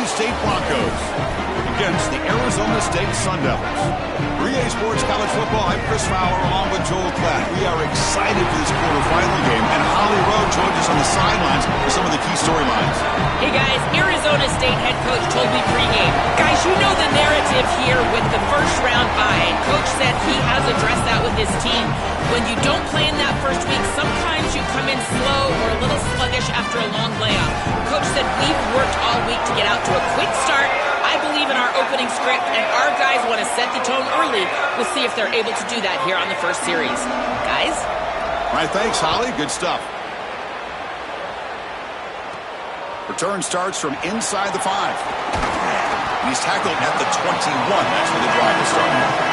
Michigan State Broncos against the Arizona State Sun Devils. For EA Sports College Football, I'm Chris Fowler along with Joel Klatt. We are excited for this quarterfinal game, and Holly Rowe joins us on the sidelines for some of the key storylines. Hey guys, Arizona State head coach told me pregame, guys, you know the narrative here with the first round bye. Coach said he has addressed that with his team. When you don't play in that first week, sometimes you come in slow or a little sluggish after a long layoff. Coach said we've worked all week to get out to a quick start. I believe in our opening script, and our guys want to set the tone early. We'll see if they're able to do that here on the first series. Guys? All right, thanks, Holly. Good stuff. Return starts from inside the 5. He's tackled at the 21. That's where the drive will start.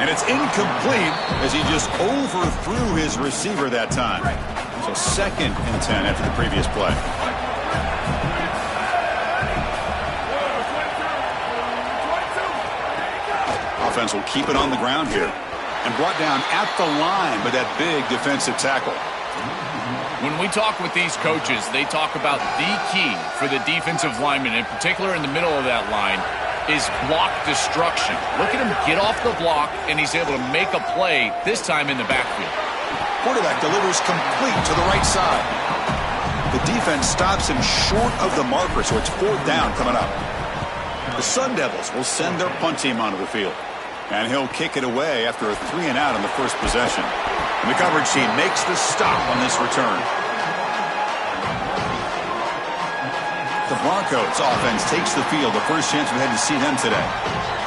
And it's incomplete as he just overthrew his receiver that time. So 2nd and 10 after the previous play. Offense will keep it on the ground here. And brought down at the line by that big defensive tackle. When we talk with these coaches, they talk about the key for the defensive lineman, in particular in the middle of that line, is block destruction. Look at him get off the block, and he's able to make a play, this time in the backfield. Quarterback delivers complete to the right side. The defense stops him short of the marker, so it's 4th down coming up. The Sun Devils will send their punt team onto the field. And he'll kick it away after a 3-and-out on the first possession. And the coverage team makes the stop on this return. The Broncos offense takes the field. The first chance we had to see them today.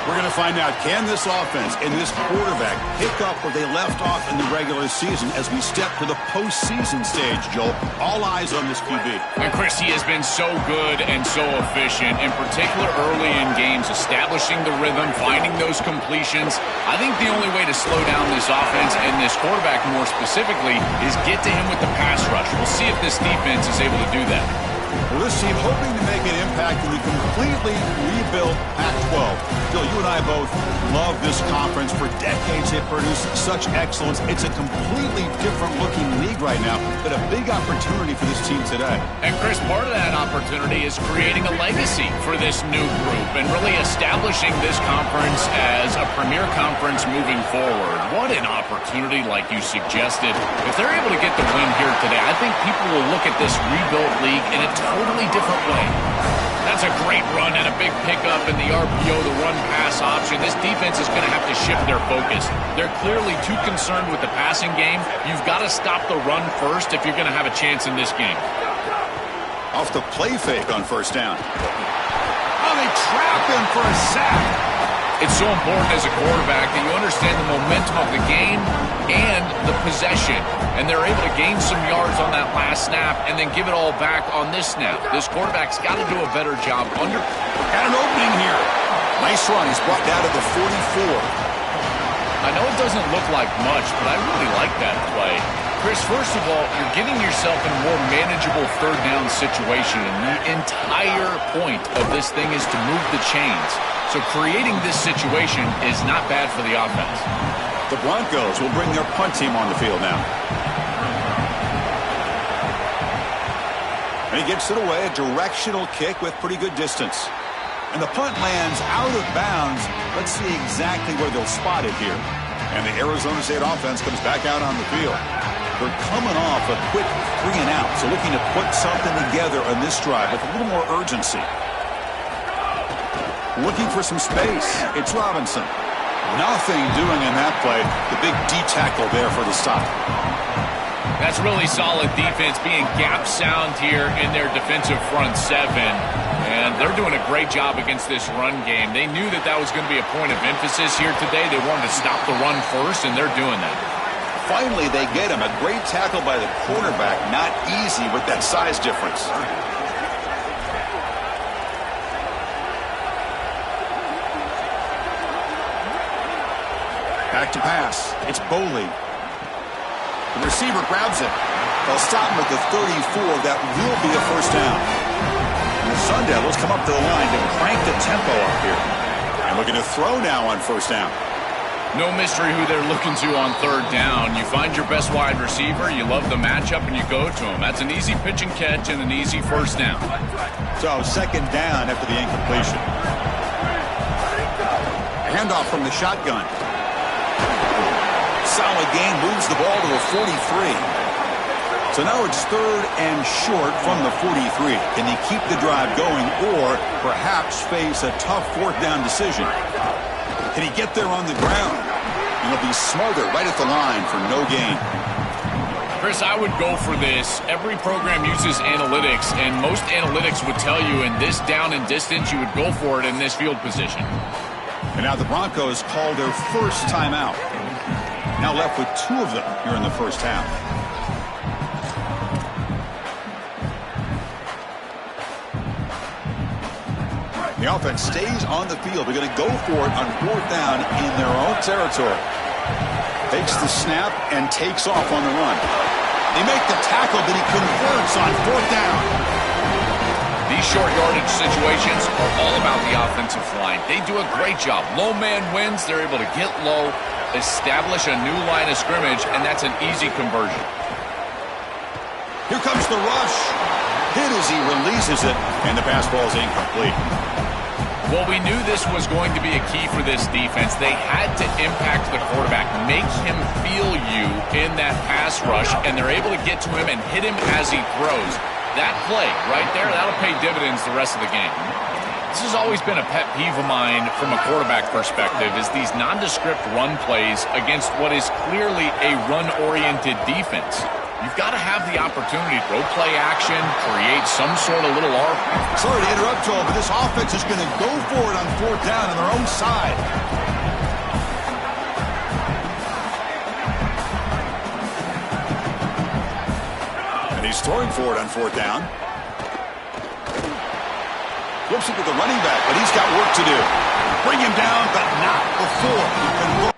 We're going to find out, can this offense and this quarterback pick up where they left off in the regular season as we step to the postseason stage, Joel? All eyes on this QB. And Chris, he has been so good and so efficient, in particular early in games, establishing the rhythm, finding those completions. I think the only way to slow down this offense and this quarterback more specifically is get to him with the pass rush. We'll see if this defense is able to do that. Well, this team hoping to make an impact in the completely rebuilt Pac-12. Phil, you and I both love this conference. For decades, it produced such excellence. It's a completely different-looking league right now, but a big opportunity for this team today. And, Chris, part of that opportunity is creating a legacy for this new group and really establishing this conference as a premier conference moving forward. What an opportunity, like you suggested. If they're able to get the win here today, I think people will look at this rebuilt league in a totally different way. That's a great run and a big pickup in the RPO, the run-pass option. This defense is going to have to shift their focus. They're clearly too concerned with the passing game. You've got to stop the run first if you're going to have a chance in this game. Off the play fake on 1st down. Oh, they trap him for a sack. It's so important as a quarterback that you understand the momentum of the game and the possession. And they're able to gain some yards on that last snap and then give it all back on this snap. This quarterback's got to do a better job under. Got an opening here. Nice run. He's brought down to the 44. I know it doesn't look like much, but I really like that play. Chris, first of all, you're getting yourself in a more manageable 3rd down situation. And the entire point of this thing is to move the chains. So creating this situation is not bad for the offense. The Broncos will bring their punt team on the field now. And he gets it away, a directional kick with pretty good distance. And the punt lands out of bounds. Let's see exactly where they'll spot it here. And the Arizona State offense comes back out on the field. They're coming off a quick 3-and-out, so looking to put something together on this drive with a little more urgency. Looking for some space. It's Robinson. Nothing doing in that play. The big D tackle there for the stop. That's really solid defense, being gap sound here in their defensive front 7. And they're doing a great job against this run game. They knew that that was going to be a point of emphasis here today. They wanted to stop the run first, and they're doing that. Finally, they get him. A great tackle by the quarterback. Not easy with that size difference. Back to pass. It's Boley. The receiver grabs it. They'll stop him at the 34. That will be a 1st down. And Sun Devils come up to the line to crank the tempo up here. And looking to throw now on first down. No mystery who they're looking to on third down. You find your best wide receiver, you love the matchup, and you go to him. That's an easy pitch and catch and an easy first down. So second down after the incompletion. Handoff from the shotgun. Solid gain, moves the ball to the 43. So now it's third and short from the 43. Can he keep the drive going or perhaps face a tough fourth down decision? Can he get there on the ground? And he'll be smarter right at the line for no gain. Chris, I would go for this. Every program uses analytics, and most analytics would tell you in this down and distance, you would go for it in this field position. And now the Broncos call their first timeout. Now left with two of them here in the first half. The offense stays on the field. They're going to go for it on fourth down in their own territory. Takes the snap and takes off on the run. They make the tackle, but he converts on fourth down. These short yardage situations are all about the offensive line. They do a great job. Low man wins. They're able to get low, establish a new line of scrimmage, and that's an easy conversion. Here comes the rush. Hit as he releases it, and the pass ball is incomplete. Well, we knew this was going to be a key for this defense. They had to impact the quarterback, make him feel you in that pass rush, and they're able to get to him and hit him as he throws. That play right there, that'll pay dividends the rest of the game. This has always been a pet peeve of mine from a quarterback perspective, is these nondescript run plays against what is clearly a run-oriented defense. You've got to have the opportunity to throw play action, create some sort of little arc. Sorry to interrupt, Joel, but this offense is going to go for it on fourth down on their own side. And he's throwing for it on fourth down. Flips it to the running back, but he's got work to do. Bring him down, but not before he can look.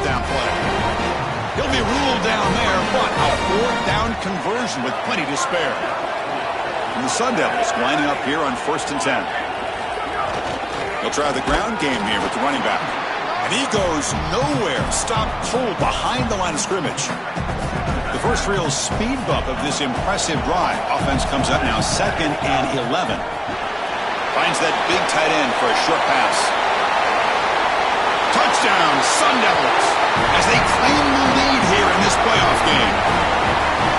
Down play. He'll be ruled down there, but a fourth down conversion with plenty to spare. And the Sun Devils lining up here on 1st and 10. He'll try the ground game here with the running back. And he goes nowhere. Stopped cold behind the line of scrimmage. The first real speed bump of this impressive drive. Offense comes up now 2nd and 11. Finds that big tight end for a short pass. Touchdown, Sun Devils, as they claim the lead here in this playoff game.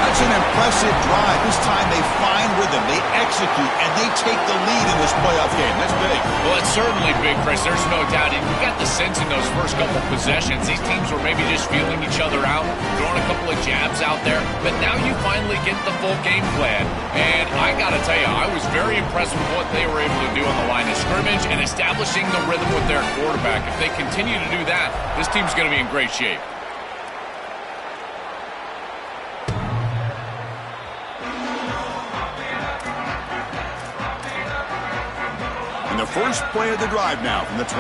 That's an impressive drive. This time they find rhythm, they execute, and they take the lead in this playoff game. That's big. Well, it's certainly big, Chris. There's no doubt. And you got the sense in those first couple possessions, these teams were maybe just feeling each other out, throwing a couple of jabs out there. But now you finally get the full game plan. And I got to tell you, I was very impressed with what they were able to do on the line of scrimmage and establishing the rhythm with their quarterback. If they continue to do that, this team's going to be in great shape. And the first play of the drive now from the 25.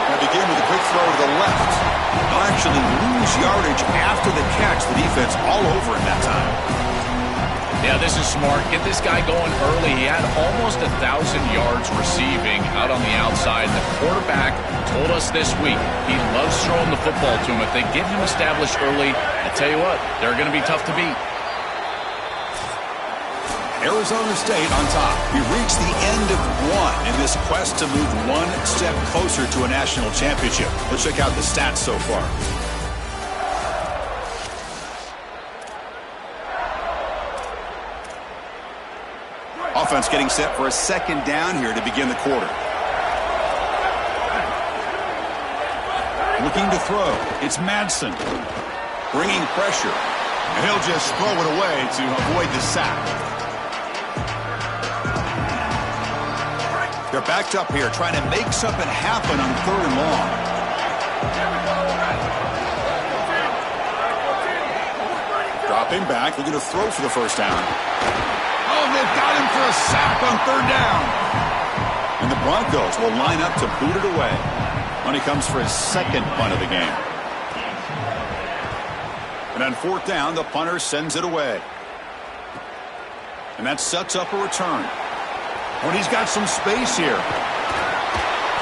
They begin with a quick throw to the left. They'll actually lose yardage after the catch. The defense all over him that time. Yeah, this is smart. Get this guy going early. He had almost 1,000 yards receiving out on the outside. The quarterback told us this week he loves throwing the football to him. If they get him established early, I tell you what, they're going to be tough to beat. Arizona State on top. We reach the end of one in this quest to move one step closer to a national championship. Let's check out the stats so far. Offense getting set for a 2nd down here to begin the quarter. Looking to throw. It's Madsen. Bringing pressure. And he'll just throw it away to avoid the sack. They're backed up here trying to make something happen on 3rd and long. Dropping back, looking to throw for the first down. Oh, they've got him for a sack on 3rd down. And the Broncos will line up to boot it away when he comes for his 2nd punt of the game. And on 4th down, the punter sends it away. And that sets up a return. When he's got some space here.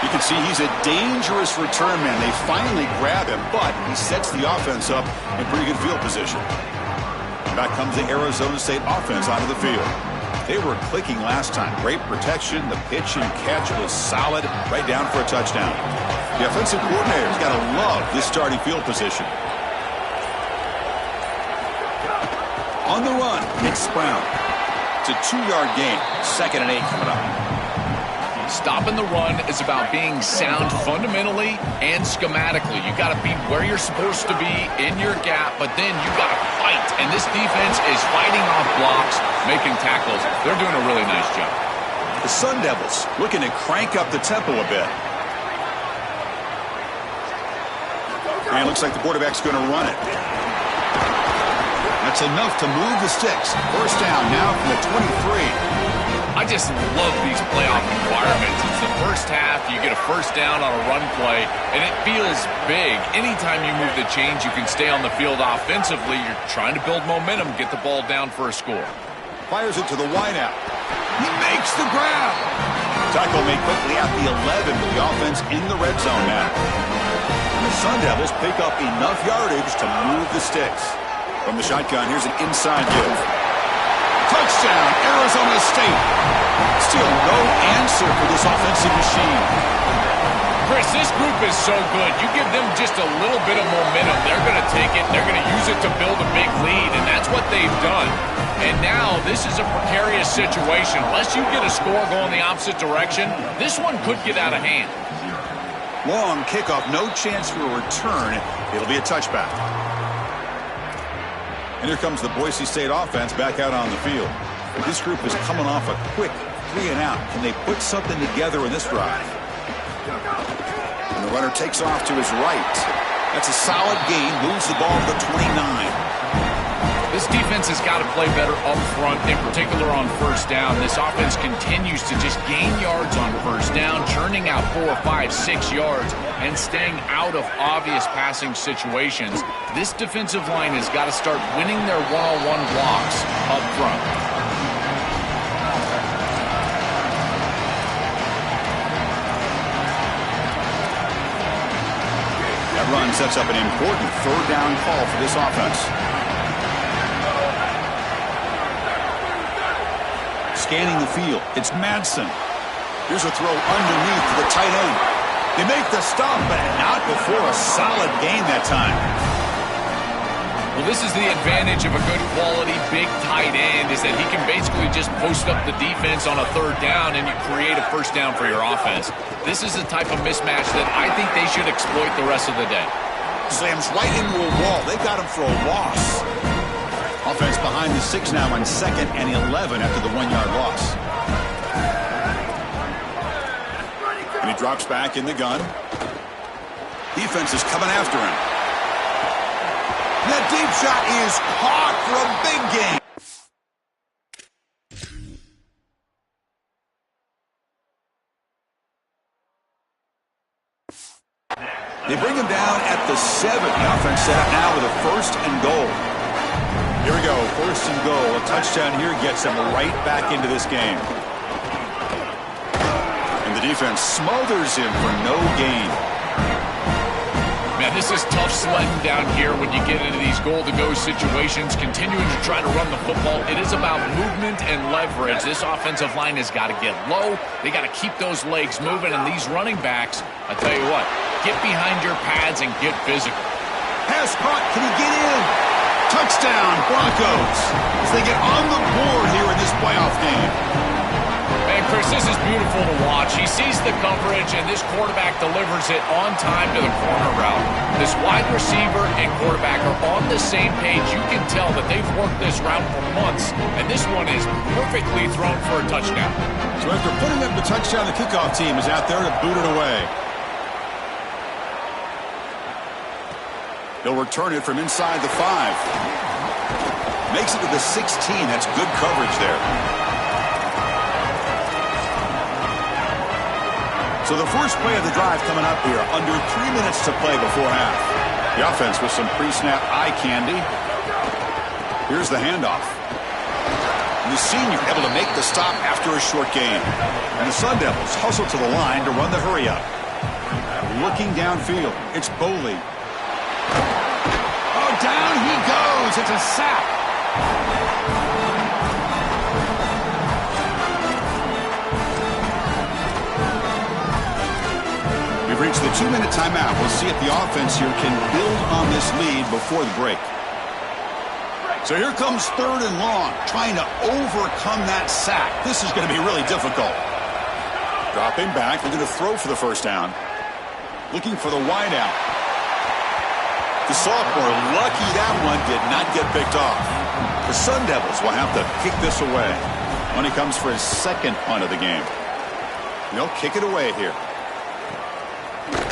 You can see he's a dangerous return man. They finally grab him, but he sets the offense up in pretty good field position. And back comes the Arizona State offense onto the field. They were clicking last time. Great protection. The pitch and catch was solid. Right down for a touchdown. The offensive coordinator's got to love this starting field position. On the run, it's Brown. It's a 2-yard gain. 2nd and 8 coming up. Stopping the run is about being sound fundamentally and schematically. You got to be where you're supposed to be in your gap, but then you got to fight. And this defense is fighting off blocks, making tackles. They're doing a really nice job. The Sun Devils looking to crank up the tempo a bit. And it looks like the quarterback's going to run it. That's enough to move the sticks. First down now from the 23. I just love these playoff environments. It's the first half, you get a first down on a run play, and it feels big. Anytime you move the chains, you can stay on the field offensively. You're trying to build momentum, get the ball down for a score. Fires it to the wideout. He makes the grab. Tackle made quickly at the 11 with the offense in the red zone now. And the Sun Devils pick up enough yardage to move the sticks. From the shotgun, here's an inside give. Touchdown, Arizona State. Still no answer for this offensive machine. Chris, this group is so good. You give them just a little bit of momentum, they're going to take it, they're going to use it to build a big lead, and that's what they've done. And now this is a precarious situation. Unless you get a score going the opposite direction, this one could get out of hand. Long kickoff, no chance for a return. It'll be a touchback. And here comes the Boise State offense back out on the field. This group is coming off a quick 3-and-out. Can they put something together in this drive? And the runner takes off to his right. That's a solid gain. Moves the ball to the 29. This This defense has got to play better up front, in particular on first down. This offense continues to just gain yards on first down, churning out 4, 5, 6 yards, and staying out of obvious passing situations. This defensive line has got to start winning their one-on-one blocks up front. That run sets up an important third down call for this offense. Scanning the field, it's Madsen. Here's a throw underneath to the tight end. They make the stop, but not before a solid gain that time. Well, this is the advantage of a good quality big tight end, is that he can basically just post up the defense on a third down and you create a first down for your offense. This is the type of mismatch that I think they should exploit the rest of the day. Slams right into a wall. They got him for a loss. Offense behind the 6 now on 2nd and 11 after the 1-yard loss. And he drops back in the gun. Defense is coming after him. That deep shot is caught for a big gain. They bring him down at the 7. The offense set up now with a 1st and goal. Here we go, 1st and goal. A touchdown here gets them right back into this game. And the defense smothers him for no gain. Man, this is tough sledding down here when you get into these goal-to-go situations, continuing to try to run the football. It is about movement and leverage. This offensive line has got to get low. They got to keep those legs moving, and these running backs, I tell you what, get behind your pads and get physical. Pass caught. Can he get in? Touchdown, Broncos, as they get on the board here in this playoff game. Man, Chris, this is beautiful to watch. He sees the coverage, and this quarterback delivers it on time to the corner route. This wide receiver and quarterback are on the same page. You can tell that they've worked this route for months, and this one is perfectly thrown for a touchdown. So after putting up the touchdown, the kickoff team is out there to boot it away. They'll return it from inside the 5. Makes it to the 16. That's good coverage there. So the first play of the drive coming up here. Under 3 minutes to play before half. The offense with some pre-snap eye candy. Here's the handoff. And the senior able to make the stop after a short gain. And the Sun Devils hustle to the line to run the hurry up. Looking downfield. It's Boley. Oh, down he goes. It's a sack. We've reached the 2-minute timeout. We'll see if the offense here can build on this lead before the break. So here comes 3rd and long, trying to overcome that sack. This is going to be really difficult. Dropping back, we're going to throw for the first down. Looking for the wideout. The sophomore, lucky that one did not get picked off. The Sun Devils will have to kick this away when he comes for his 2nd punt of the game. They'll kick it away here.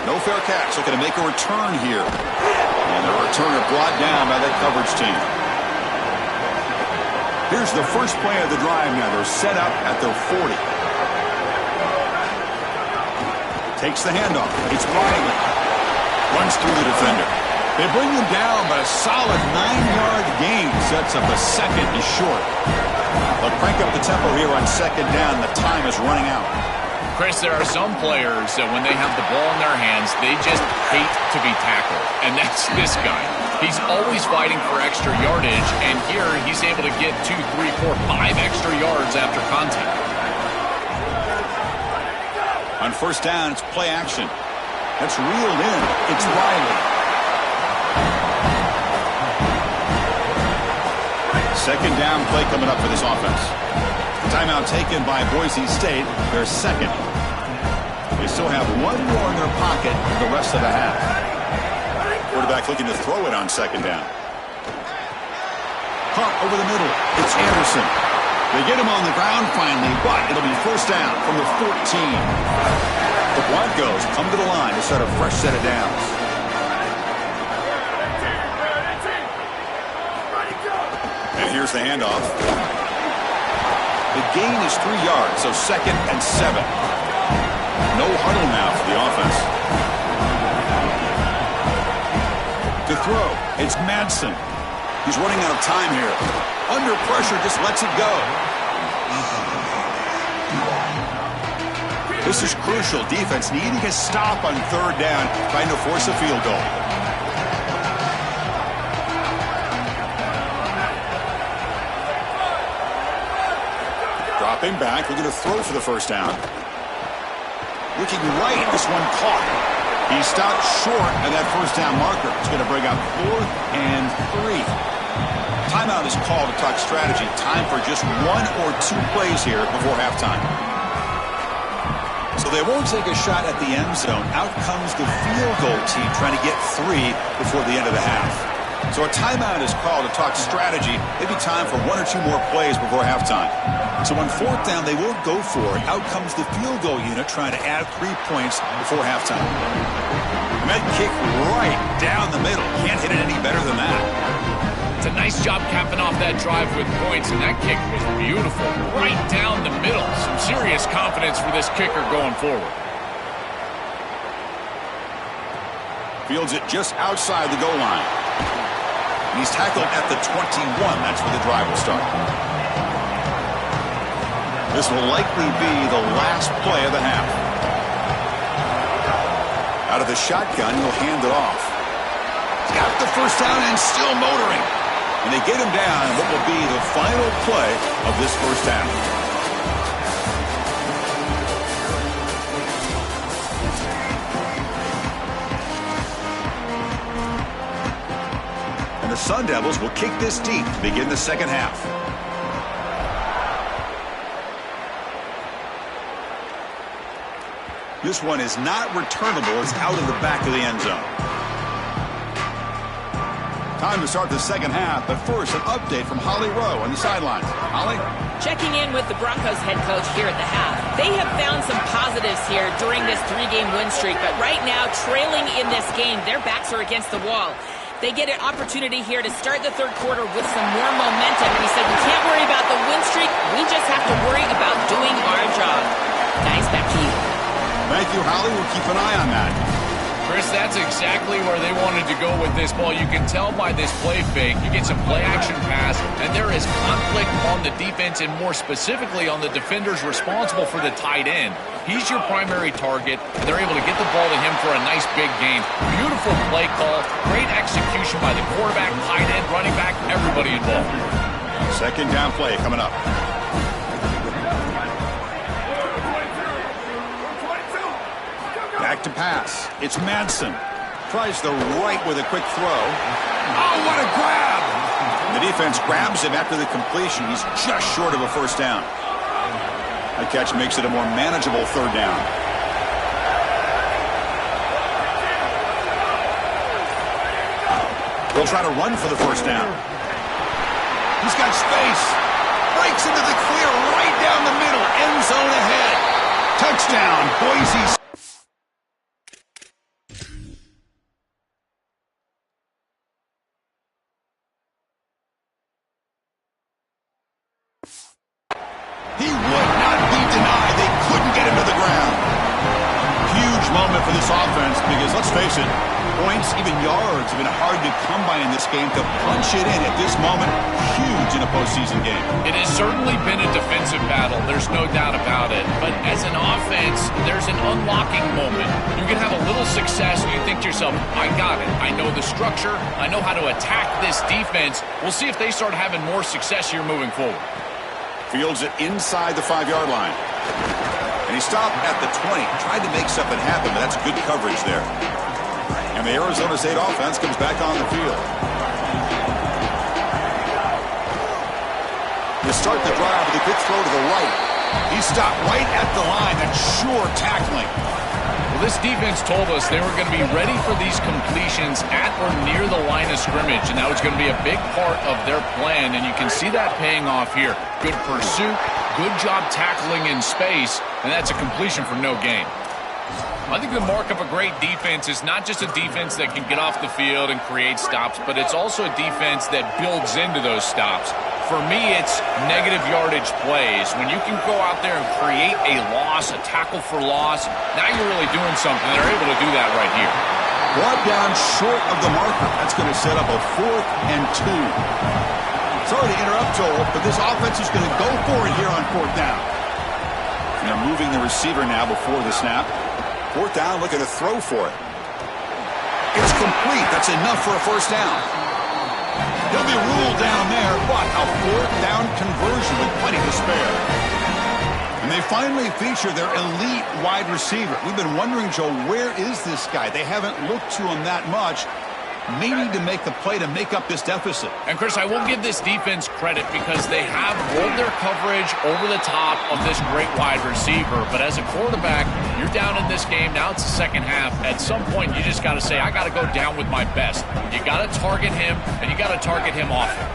No fair catch. Looking to make a return here. And the returner brought down by that coverage team. Here's the first play of the drive now. They're set up at their 40. Takes the handoff. It's Riley. Runs through the defender. They bring him down, but a solid 9-yard gain sets up a 2nd and short. They'll crank up the tempo here on 2nd down. The time is running out. Chris, there are some players that when they have the ball in their hands, they just hate to be tackled. And that's this guy. He's always fighting for extra yardage, and here he's able to get 2, 3, 4, 5 extra yards after contact. On first down, it's play action. That's reeled in. It's Riley. 2nd down play coming up for this offense. Timeout taken by Boise State, their 2nd. They still have 1 more in their pocket for the rest of the half. Quarterback looking to throw it on 2nd down. Caught over the middle. It's Anderson. They get him on the ground finally, but it'll be first down from the 14. The Broncos come to the line to start a fresh set of downs. And here's the handoff. The gain is 3 yards, so 2nd and 7. No huddle now for the offense. To throw, it's Madsen. He's running out of time here. Under pressure, just lets it go. This is crucial. Defense needing a stop on 3rd down, trying to force a field goal. Dropping back, looking to throw for the 1st down. Looking right, this one caught. He stopped short of that 1st down marker. It's going to bring up 4th and 3. Timeout is called to talk strategy. Time for just 1 or 2 plays here before halftime. So they won't take a shot at the end zone. Out comes the field goal team trying to get 3 before the end of the half. So a timeout is called to talk strategy. Maybe time for 1 or 2 more plays before halftime. So on 4th down, they won't go for it. Out comes the field goal unit trying to add 3 points before halftime. And that kick right down the middle. Can't hit it any better than that. It's a nice job capping off that drive with points, and that kick was beautiful. Right down the middle. Some serious confidence for this kicker going forward. Fields it just outside the goal line. And he's tackled at the 21. That's where the drive will start. This will likely be the last play of the half. Out of the shotgun, he'll hand it off. He's got the 1st down and still motoring. And they get him down in what will be the final play of this 1st half. And the Sun Devils will kick this deep to begin the 2nd half. This one is not returnable. It's out of the back of the end zone. Time to start the 2nd half, but first an update from Holly Rowe on the sidelines. Holly? Checking in with the Broncos head coach here at the half. They have found some positives here during this 3-game win streak, but right now, trailing in this game, their backs are against the wall. They get an opportunity here to start the 3rd quarter with some more momentum. And he said, we can't worry about the win streak. We just have to worry about doing our job. Guys, back to you. Thank you, Holly. We'll keep an eye on that. Chris, that's exactly where they wanted to go with this ball. You can tell by this play fake. You get some play-action pass, and there is conflict on the defense and more specifically on the defenders responsible for the tight end. He's your primary target. They're able to get the ball to him for a nice big gain. Beautiful play call. Great execution by the quarterback, tight end, running back, everybody involved. 2nd down play coming up. Back to pass. It's Madsen. Tries the right with a quick throw. Oh, what a grab! The defense grabs him after the completion. He's just short of a 1st down. That catch makes it a more manageable 3rd down. They'll try to run for the 1st down. He's got space. Breaks into the clear right down the middle. End zone ahead. Touchdown, Boise. He would not be denied. They couldn't get him to the ground. Huge moment for this offense because, let's face it, points, even yards, have been hard to come by in this game. To punch it in at this moment, huge in a postseason game. It has certainly been a defensive battle. There's no doubt about it. But as an offense, there's an unlocking moment. You can have a little success and you think to yourself, I got it. I know the structure. I know how to attack this defense. We'll see if they start having more success here moving forward. Fields it inside the 5-yard line. And he stopped at the 20. Tried to make something happen, but that's good coverage there. And the Arizona State offense comes back on the field. They start the drive with a quick throw to the right. He stopped right at the line. That's sure tackling. Well, this defense told us they were going to be ready for these completions at or near the line of scrimmage, and that was going to be a big part of their plan, and you can see that paying off here. Good pursuit, good job tackling in space, and that's a completion for no gain. I think the mark of a great defense is not just a defense that can get off the field and create stops, but it's also a defense that builds into those stops. For me, it's negative yardage plays. When you can go out there and create a loss, a tackle for loss, now you're really doing something. They're able to do that right here. Brought down short of the marker. That's going to set up a 4th and 2. Sorry to interrupt, Joel, but this offense is going to go for it here on 4th down. And they're moving the receiver now before the snap. 4th down, looking to throw for it. It's complete. That's enough for a 1st down. He'll be ruled down there, but a 4th down conversion with plenty to spare. And they finally feature their elite wide receiver. We've been wondering, Joe, where is this guy? They haven't looked to him that much. May need to make the play to make up this deficit. And, Chris, I will give this defense credit because they have rolled their coverage over the top of this great wide receiver. But as a quarterback, you're down in this game. Now it's the second half. At some point, you just got to say, I got to go down with my best. You got to target him, and you got to target him often.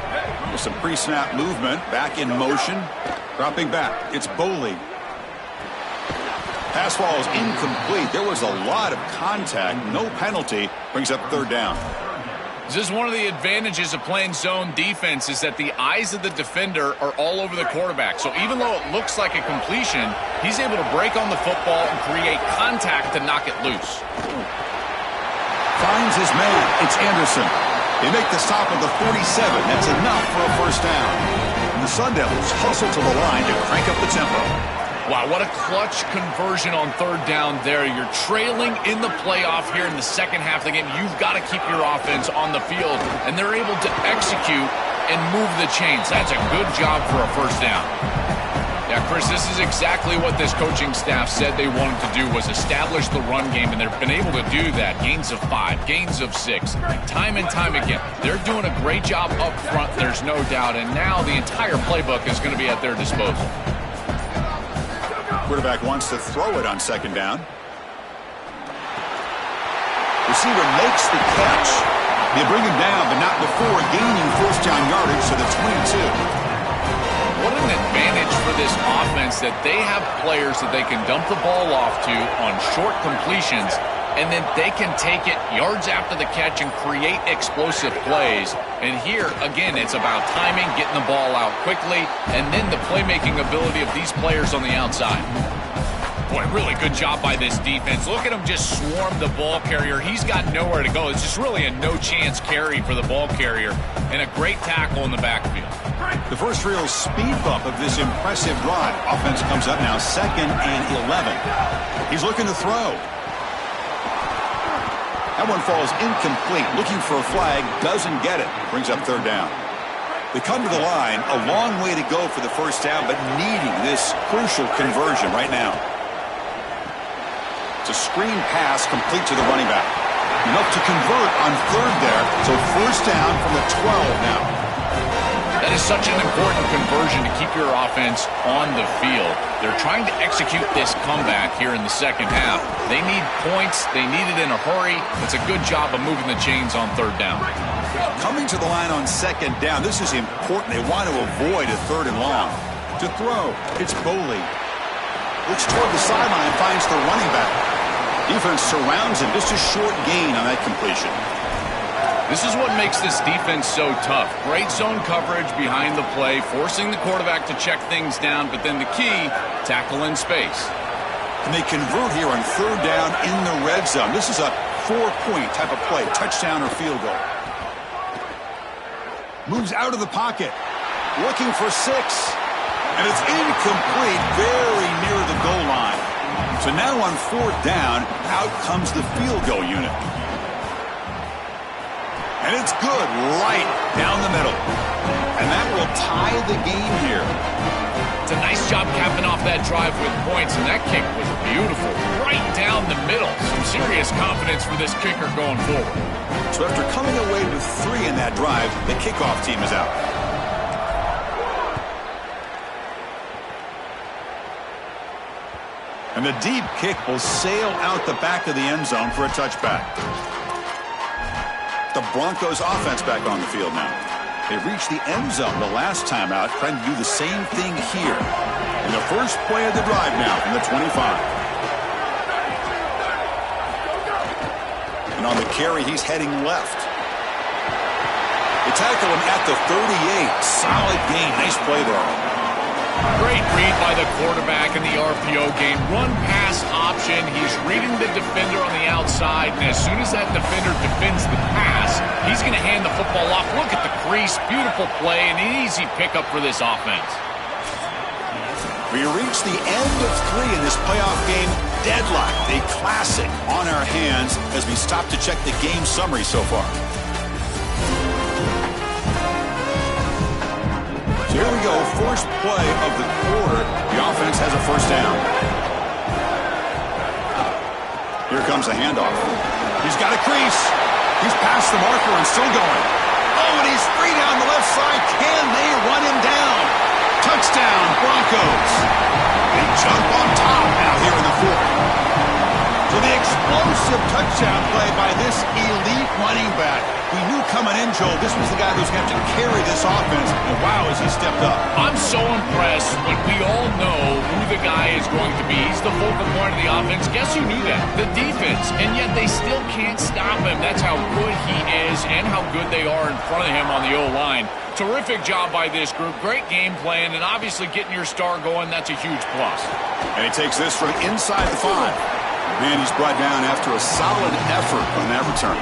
With some pre-snap movement, back in motion, dropping back. It's Boley. Pass ball is incomplete. There was a lot of contact. No penalty. Brings up 3rd down. This is one of the advantages of playing zone defense is that the eyes of the defender are all over the quarterback. So even though it looks like a completion, he's able to break on the football and create contact to knock it loose. Finds his man. It's Anderson. They make the stop at the 47. That's enough for a 1st down. And the Sun Devils hustle to the line to crank up the tempo. Wow, what a clutch conversion on 3rd down there. You're trailing in the playoff here in the second half of the game. You've got to keep your offense on the field, and they're able to execute and move the chains. That's a good job for a 1st down. Yeah, Chris, this is exactly what this coaching staff said they wanted to do, was establish the run game, and they've been able to do that. Gains of 5, gains of 6, time and time again. They're doing a great job up front, there's no doubt, and now the entire playbook is going to be at their disposal. Quarterback wants to throw it on 2nd down. Receiver makes the catch. They bring him down, but not before gaining 1st down yardage to the 22. What an advantage for this offense that they have players that they can dump the ball off to on short completions, and then they can take it yards after the catch and create explosive plays. And here, again, it's about timing, getting the ball out quickly, and then the playmaking ability of these players on the outside. Boy, really good job by this defense. Look at him just swarm the ball carrier. He's got nowhere to go. It's just really a no-chance carry for the ball carrier, and a great tackle in the backfield. The first real speed bump of this impressive drive. Offense comes up now 2nd and 11. He's looking to throw. That one falls incomplete. Looking for a flag, doesn't get it. Brings up 3rd down. They come to the line, a long way to go for the 1st down, but needing this crucial conversion right now. It's a screen pass complete to the running back. Enough to convert on 3rd there, so 1st down from the 12 now. That is such an important conversion to keep your offense on the field. They're trying to execute this comeback here in the second half. They need points. They need it in a hurry. It's a good job of moving the chains on 3rd down. Coming to the line on 2nd down, this is important. They want to avoid a 3rd and long. To throw, it's Boley. Looks toward the sideline, finds the running back. Defense surrounds him. Just a short gain on that completion. This is what makes this defense so tough. Great zone coverage behind the play, forcing the quarterback to check things down, but then the key, tackle in space. And they convert here on 3rd down in the red zone. This is a 4-point type of play, touchdown or field goal. Moves out of the pocket, looking for 6. And it's incomplete, very near the goal line. So now on 4th down, out comes the field goal unit. And it's good right down the middle. And that will tie the game here. It's a nice job capping off that drive with points, and that kick was beautiful. Right down the middle. Some serious confidence for this kicker going forward. So after coming away with 3 in that drive, the kickoff team is out. And the deep kick will sail out the back of the end zone for a touchback. The Broncos offense back on the field now. They reached the end zone the last time out, trying to do the same thing here. In the first play of the drive now from the 25. And on the carry, he's heading left. They tackle him at the 38. Solid gain. Nice play there. Great read by the quarterback in the RPO game. Run-pass option. He's reading the defender on the outside, and as soon as that defender defends the pass, he's going to hand the football off. Look at the crease. Beautiful play, and an easy pickup for this offense. We reach the end of 3 in this playoff game. Deadlocked, a classic on our hands as we stop to check the game summary so far. So here we go, first play of the quarter. The offense has a first down. Here comes a handoff. He's got a crease. He's past the marker and still going. Oh, and he's free down the left side. Can they run him down? Touchdown, Broncos. They jump on top now here in the 4th. So the explosive touchdown play by this elite running back. We knew coming in, Joel, this was the guy who's going to have to carry this offense. And wow, has he stepped up. I'm so impressed when we all know who the guy is going to be. He's the focal point of the offense. Guess who knew that? The defense. And yet they still can't stop him. That's how good he is and how good they are in front of him on the O-line. Terrific job by this group. Great game plan, and obviously getting your star going, that's a huge plus. And he takes this from inside the 5. Man, he's brought down after a solid effort on that return.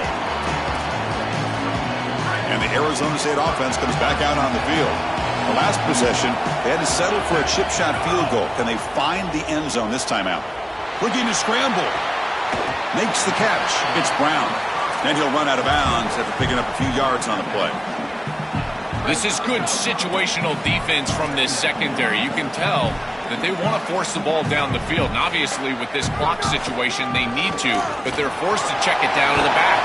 And the Arizona State offense comes back out on the field. The last possession, they had to settle for a chip shot field goal. Can they find the end zone this time out? Looking to scramble. Makes the catch. It's Brown. Then he'll run out of bounds after picking up a few yards on the play. This is good situational defense from this secondary. You can tell that they want to force the ball down the field. And obviously, with this clock situation, they need to, but they're forced to check it down to the back.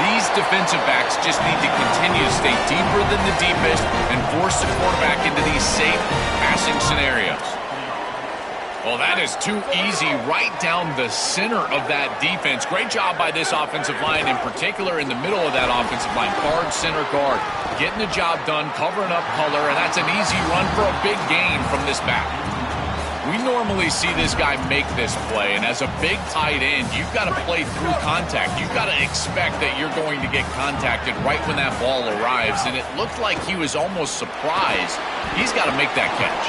These defensive backs just need to continue to stay deeper than the deepest and force the quarterback into these safe passing scenarios. Well, that is too easy right down the center of that defense. Great job by this offensive line, in particular in the middle of that offensive line. Guard, center, guard. Getting the job done, covering up color, and that's an easy run for a big gain from this back. We normally see this guy make this play, and as a big tight end, you've got to play through contact. You've got to expect that you're going to get contacted right when that ball arrives, and it looked like he was almost surprised. He's got to make that catch.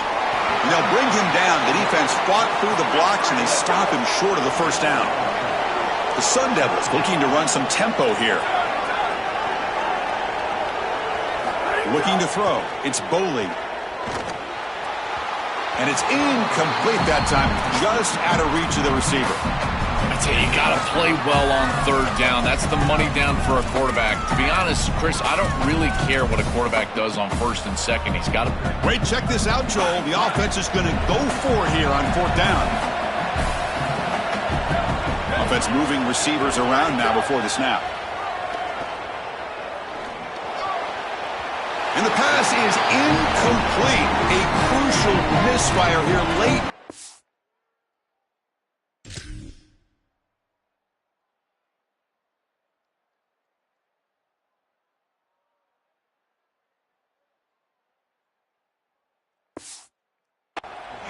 And they'll bring him down. The defense fought through the blocks, and they stop him short of the first down. The Sun Devils looking to run some tempo here. Looking to throw. It's Boley. And it's incomplete that time, just out of reach of the receiver. I tell you, you got to play well on 3rd down. That's the money down for a quarterback. To be honest, Chris, I don't really care what a quarterback does on 1st and 2nd. He's got to... Wait, check this out, Joel. The offense is going to go for it here on 4th down. Offense moving receivers around now before the snap. And the pass is incomplete. A crucial misfire here late.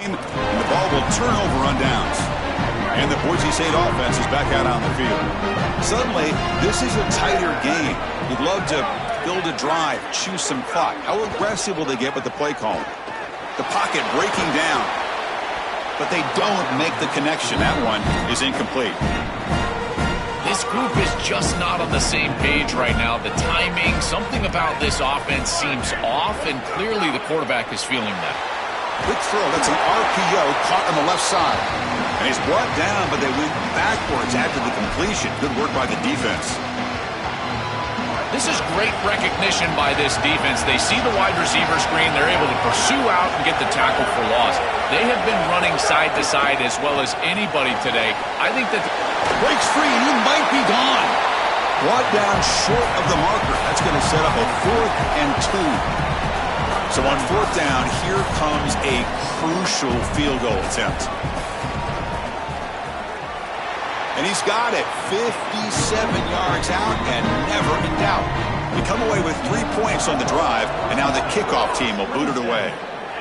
And the ball will turn over on downs. And the Boise State offense is back out on the field. Suddenly, this is a tighter game. You'd love to build a drive, choose some clock. How aggressive will they get with the play call? The pocket breaking down. But they don't make the connection. That one is incomplete. This group is just not on the same page right now. The timing, something about this offense seems off, and clearly the quarterback is feeling that. Quick throw. That's an RPO caught on the left side. And he's brought down, but they went backwards after the completion. Good work by the defense. This is great recognition by this defense. They see the wide receiver screen. They're able to pursue out and get the tackle for loss. They have been running side to side as well as anybody today. I think that breaks free, and he might be gone. Brought down short of the marker. That's going to set up a 4th and 2. So on 4th down, here comes a crucial field goal attempt. And he's got it 57 yards out and never in doubt. We come away with 3 points on the drive, and now the kickoff team will boot it away.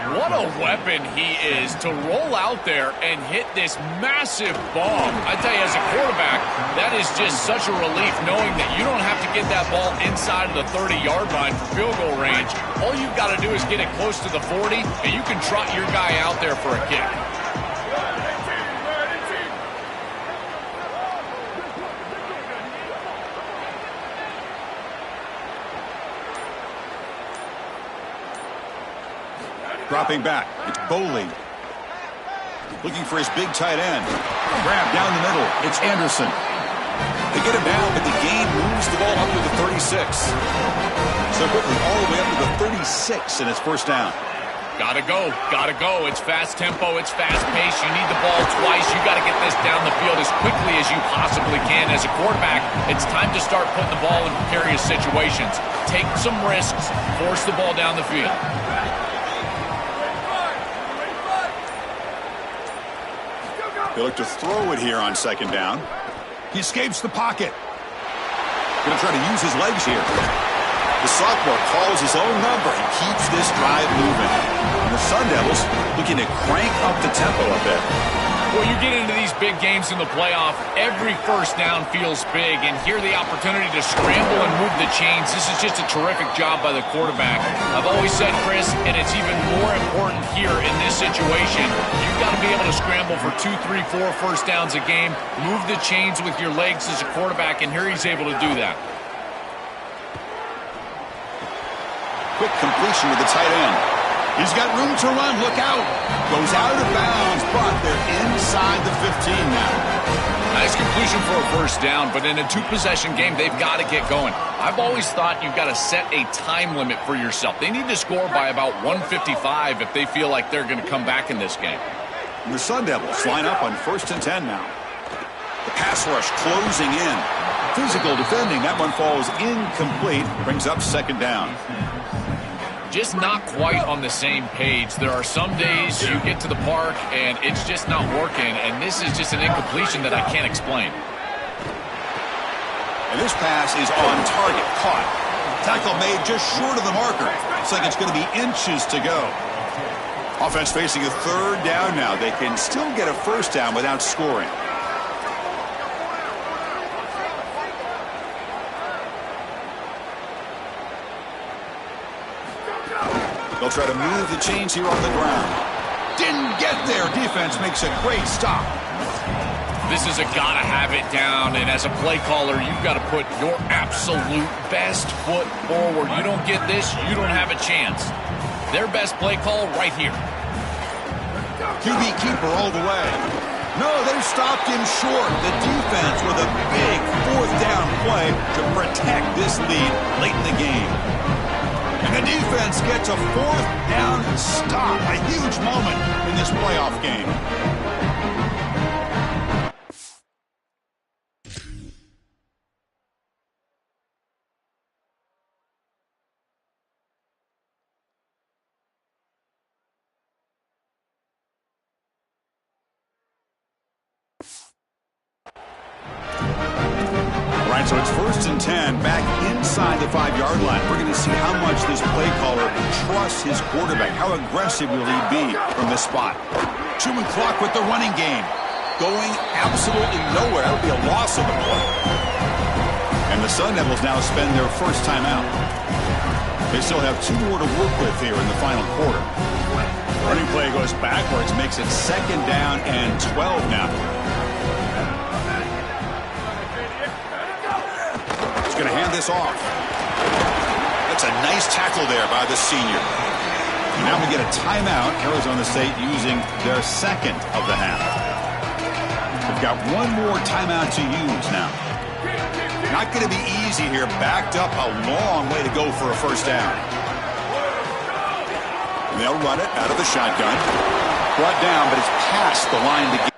What a weapon he is to roll out there and hit this massive bomb. I tell you, as a quarterback, that is just such a relief knowing that you don't have to get that ball inside of the 30-yard line for field goal range. All you've got to do is get it close to the 40, and you can trot your guy out there for a kick. Dropping back, it's Boley. Looking for his big tight end. Grab down the middle, it's Anderson. They get him down, but the gain moves the ball up to the 36. So quickly, all the way up to the 36, and it's first down. Gotta go, gotta go. It's fast tempo, it's fast pace. You need the ball twice. You gotta get this down the field as quickly as you possibly can. As a quarterback, it's time to start putting the ball in precarious situations. Take some risks, force the ball down the field. They look to throw it here on second down. He escapes the pocket. Going to try to use his legs here. The sophomore calls his own number. He keeps this drive moving. And the Sun Devils looking to crank up the tempo a bit. Well, you get into these big games in the playoff, every first down feels big, and here the opportunity to scramble and move the chains. This is just a terrific job by the quarterback. I've always said, Chris, and it's even more important here in this situation, you've got to be able to scramble for 2, 3, 4 first downs a game, move the chains with your legs as a quarterback, and here he's able to do that. Quick completion with the tight end. He's got room to run. Look out. Goes out of bounds, but they're inside the 15 now. Nice completion for a first down, but in a two-possession game, they've got to get going. I've always thought you've got to set a time limit for yourself. They need to score by about 155 if they feel like they're going to come back in this game. And the Sun Devils line up on 1st and 10 now. The pass rush closing in. Physical defending. That one falls incomplete. Brings up second down. Just not quite on the same page. There are some days you get to the park and it's just not working, and this is just an incompletion that I can't explain. And this pass is on target. Caught. Tackle made just short of the marker. Looks like it's going to be inches to go. Offense facing a third down now. They can still get a first down without scoring. They'll try to move the chains here on the ground. Didn't get there. Defense makes a great stop. This is a gotta have it down, and as a play caller, you've got to put your absolute best foot forward. You don't get this, you don't have a chance. Their best play call right here. QB keeper all the way. No, they've stopped him short. The defense with a big fourth down play to protect this lead late in the game. And the defense gets a fourth down stop. A huge moment in this playoff game. All right, so it's 1st and 10, back inside the 5-yard line. We're going to see how much this play caller trusts his quarterback. How aggressive will he be from this spot? Chewing clock with the running game. Going absolutely nowhere. That would be a loss of the play. And the Sun Devils now spend their first timeout. They still have 2 more to work with here in the final quarter. Running play goes backwards, makes it 2nd down and 12 now. Going to hand this off. That's a nice tackle there by the senior. And now we get a timeout. Arizona State using their 2nd of the half. They've got 1 more timeout to use now. Not going to be easy here. Backed up a long way to go for a first down. And they'll run it out of the shotgun. Brought down, but it's past the line to get.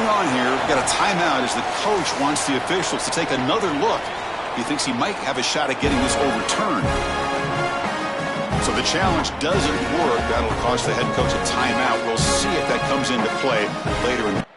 on here. We've got a timeout as the coach wants the officials to take another look. He thinks he might have a shot at getting this overturned. So the challenge doesn't work. That'll cost the head coach a timeout. We'll see if that comes into play later in the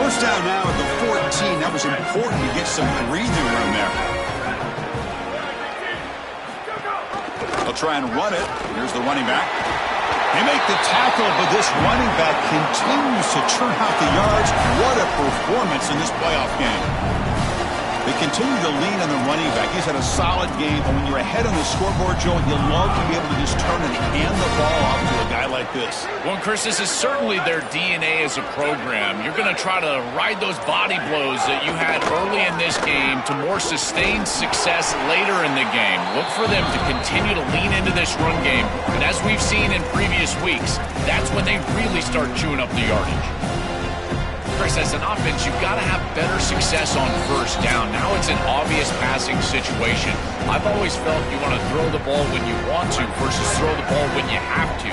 first down now at the 14. That was important to get some breathing room there. They'll try and run it. Here's the running back. They make the tackle, but this running back continues to churn out the yards. What a performance in this playoff game. They continue to lean on the running back. He's had a solid game, and when you're ahead on the scoreboard, Joe, you love to be able to just turn and hand the ball off to a guy like this. Well, Chris, this is certainly their DNA as a program. You're going to try to ride those body blows that you had early in this game to more sustained success later in the game. Look for them to continue to lean into this run game, and as we've seen in previous weeks, that's when they really start chewing up the yardage. Chris, as an offense, you've got to have better success on first down. Now it's an obvious passing situation. I've always felt you want to throw the ball when you want to versus throw the ball when you have to.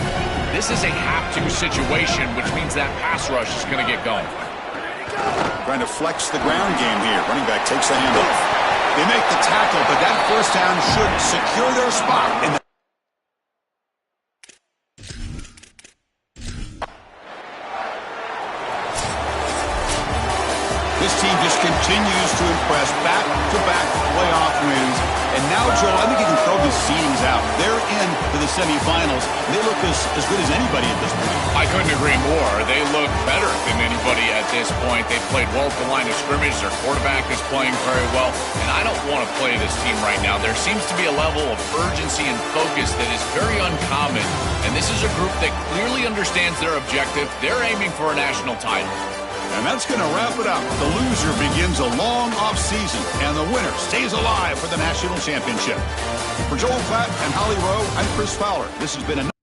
This is a have-to situation, which means that pass rush is going to get going. Trying to flex the ground game here. Running back takes the handoff. They make the tackle, but that first down should secure their spot in the This team just continues to impress. Back-to-back playoff wins. And now, Joel, I think you can throw the seedings out. They're into the semifinals. They look as good as anybody at this point. I couldn't agree more. They look better than anybody at this point. They've played well at the line of scrimmage. Their quarterback is playing very well. And I don't want to play this team right now. There seems to be a level of urgency and focus that is very uncommon. And this is a group that clearly understands their objective. They're aiming for a national title. And that's going to wrap it up. The loser begins a long offseason, and the winner stays alive for the national championship. For Joel Klatt and Holly Rowe, I'm Chris Fowler. This has been a